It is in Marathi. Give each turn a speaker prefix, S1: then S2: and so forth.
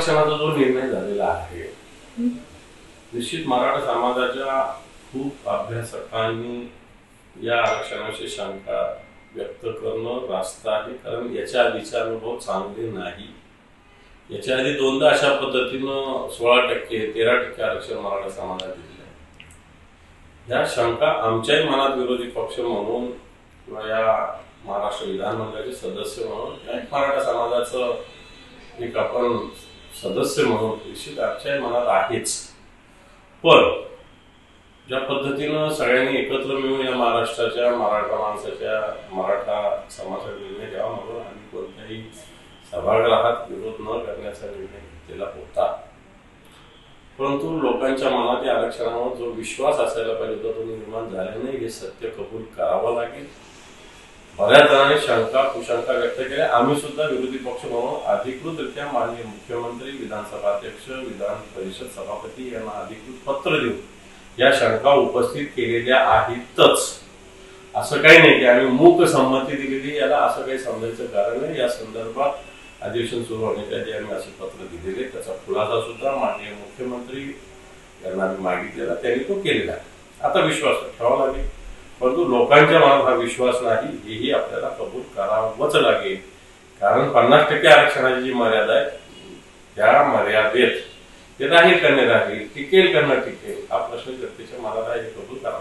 S1: आरक्षणाचा जो निर्णय झालेला आहे, निश्चित मराठा समाजाच्या खूप अभ्यासकांनी या आरक्षणाची शंका व्यक्त करणं रास्त आहे, कारण याच्या आधीचे अनुभव चांगले नाही। याच्या आधी दोनदा अशा पद्धतीनं 16% 13% आरक्षण मराठा समाजाला दिले आहे। या शंका आमच्याही मनात विरोधी पक्ष म्हणून किंवा या महाराष्ट्र विधानमंडळाचे सदस्य म्हणून या मराठा समाजाचं एक आपण सदस्य म्हणून निश्चित आमच्याही मनात आहेच। पण ज्या पद्धतीनं सगळ्यांनी एकत्र मिळून या महाराष्ट्राच्या मराठा माणसाच्या मराठा समाजाचा निर्णय घ्यावा म्हणून आम्ही कोणत्याही सभागृहात विरोध न करण्याचा निर्णय घेतलेला होता, परंतु लोकांच्या मनात या आरक्षणावर जो विश्वास असायला पाहिजे होता तो निर्माण झाला नाही, हे सत्य कबूल करावं लागेल। बऱ्याच जणांनी शंका कुशंका व्यक्त केल्या। आम्ही सुद्धा विरोधी पक्ष म्हणून अधिकृतरित्या माननीय मुख्यमंत्री, विधानसभा अध्यक्ष, विधान परिषद सभापती यांना अधिकृत पत्र देऊन या शंका उपस्थित केलेल्या आहेतच। असं काही नाही की आम्ही मूक संमती दिलेली, याला असं काही समजायचं कारण नाही। या संदर्भात अधिवेशन सुरू होण्याच्या आधी आम्ही असे पत्र दिलेले, त्याचा खुलासा सुद्धा माननीय मुख्यमंत्री यांना आम्ही मागितलेला, त्यांनी तो केलेला। आता विश्वास ठेवावा लागेल, परंतु लोकांच्या मनात हा विश्वास नाही हेही आपल्याला कबूल करावंच लागेल, कारण 50% आरक्षणाची जी मर्यादा आहे त्या मर्यादेत ते राहील का नाही राहील, टिकेल का न टिकेल हा प्रश्न जनतेच्या मनात आहे, हे कबूल करावा।